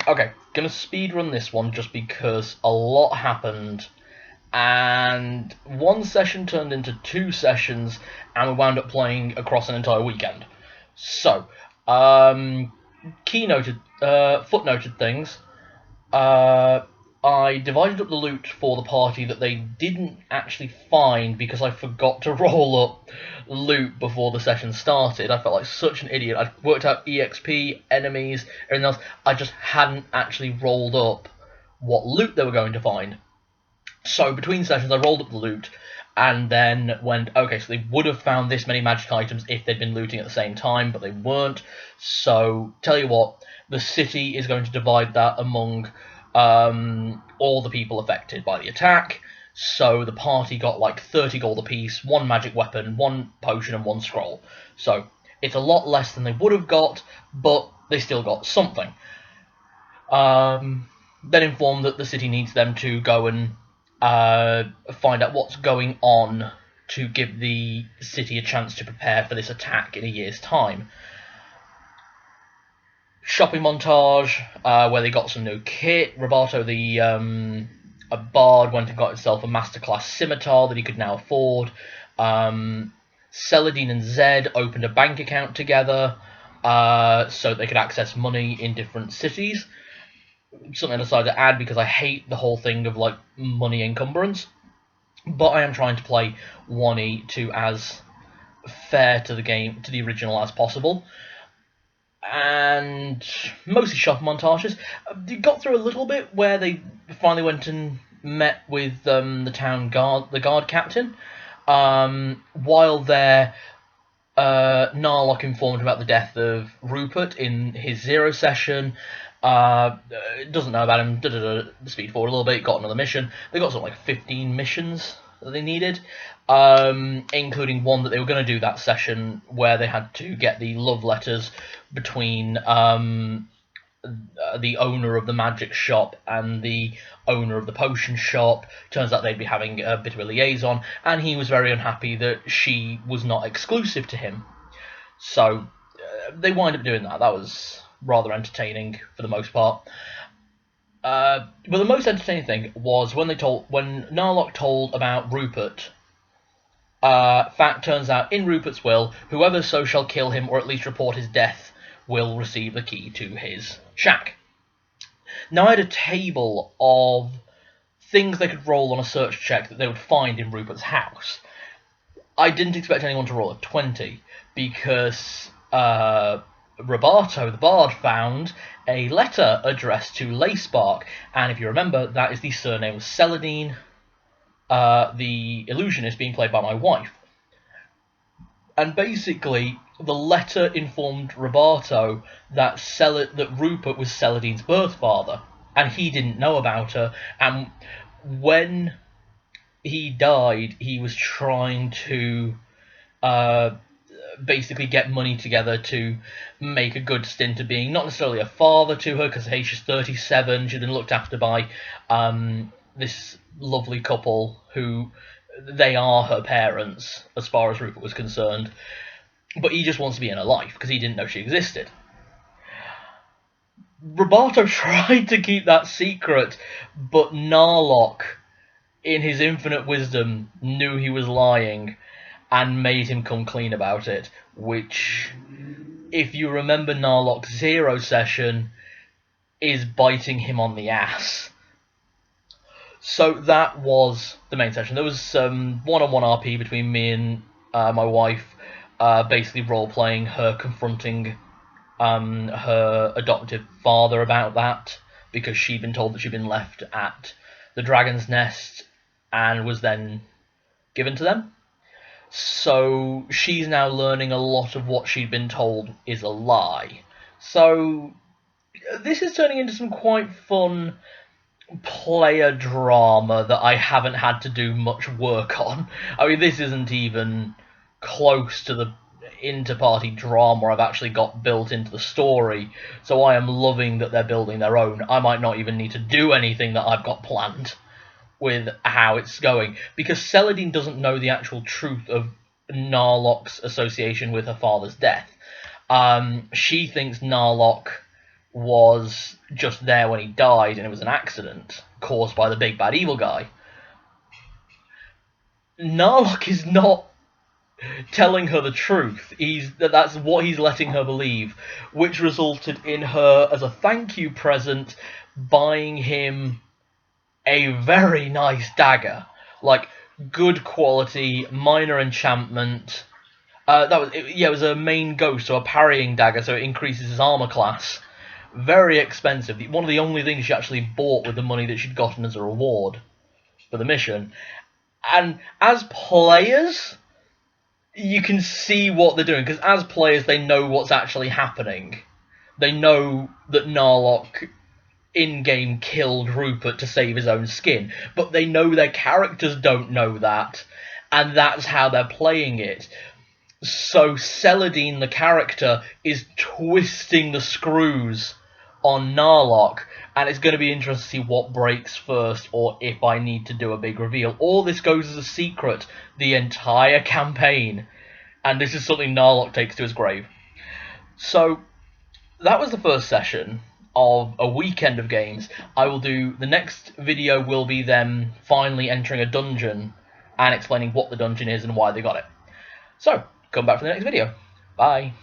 Okay, gonna speedrun this one just because a lot happened, and one session turned into two sessions, and we wound up playing across an entire weekend. So, footnoted things. Uh, I divided up the loot for the party that they didn't actually find because I forgot to roll up loot before the session started. I felt like such an idiot. I'd worked out EXP, enemies, everything else. I just hadn't actually rolled up what loot they were going to find. So between sessions, I rolled up the loot and then went, okay, so they would have found this many magic items if they'd been looting at the same time, but they weren't. So, tell you what, the city is going to divide that among all the people affected by the attack. So the party got like 30 gold apiece, one magic weapon, one potion, and one scroll. So it's a lot less than they would have got, but they still got something. Then informed that the city needs them to go and find out what's going on to give the city a chance to prepare for this attack in a year's time. Shopping montage where they got some new kit. Roberto, the a bard, went and got himself a masterclass scimitar that he could now afford. Celadine and Zed opened a bank account together so they could access money in different cities. Something I decided to add because I hate the whole thing of like money encumbrance. But I am trying to play 1E to as fair to the game, to the original as possible. And mostly shop montages. You got through a little bit where they finally went and met with the town guard, the guard captain. While there, Narlock informed about the death of Rupert in his zero session. Doesn't know about him. Speed forward a little bit. Got another mission. They got something like 15 missions that they needed, including one that they were going to do that session where they had to get the love letters between the owner of the magic shop and the owner of the potion shop. Turns out they'd be having a bit of a liaison, and he was very unhappy that she was not exclusive to him. So they wind up doing that. That was rather entertaining for the most part. But the most entertaining thing was when Narlock told about Rupert. Fact turns out in Rupert's will, whoever so shall kill him or at least report his death will receive the key to his shack. Now I had a table of things they could roll on a search check that they would find in Rupert's house. I didn't expect anyone to roll a 20 because Roberto, the bard, found a letter addressed to Lacebark, and if you remember, that is the surname of Celadine, the illusionist being played by my wife. And basically, the letter informed Roberto that Rupert was Celadine's birth father, and he didn't know about her. And when he died, he was trying to basically get money together to make a good stint of being not necessarily a father to her, because hey, she's 37, she's been looked after by this lovely couple who they are her parents as far as Rupert was concerned, but he just wants to be in her life because he didn't know she existed. Roberto tried to keep that secret, but Narlock, in his infinite wisdom, knew he was lying and made him come clean about it, which, if you remember Narlock's zero session, is biting him on the ass. So that was the main session. There was some one-on-one RP between me and my wife, basically role-playing her confronting her adoptive father about that, because she'd been told that she'd been left at the Dragon's Nest and was then given to them. So she's now learning a lot of what she'd been told is a lie. So this is turning into some quite fun player drama that I haven't had to do much work on. I mean, this isn't even close to the inter-party drama I've actually got built into the story, so I am loving that they're building their own. I might not even need to do anything that I've got planned with how it's going, because Celadine doesn't know the actual truth of Narlock's association with her father's death. She thinks Narlock was just there when he died, and it was an accident caused by the big bad evil guy. Narlock is not telling her the truth. That's what he's letting her believe, which resulted in her, as a thank you present, buying him a very nice dagger, like good quality, minor enchantment. It was a main ghost, so a parrying dagger, so it increases his armor class. Very expensive. One of the only things she actually bought with the money that she'd gotten as a reward for the mission. And as players, you can see what they're doing, because as players, they know what's actually happening. They know that Narlock in-game killed Rupert to save his own skin, but they know their characters don't know that, and that's how they're playing it. So Celadine, the character, is twisting the screws on Narlock, and it's going to be interesting to see what breaks first, or if I need to do a big reveal. All this goes as a secret the entire campaign, and this is something Narlock takes to his grave. So that was the first session of a weekend of games. The next video will be them finally entering a dungeon and explaining what the dungeon is and why they got it. So, come back for the next video. Bye.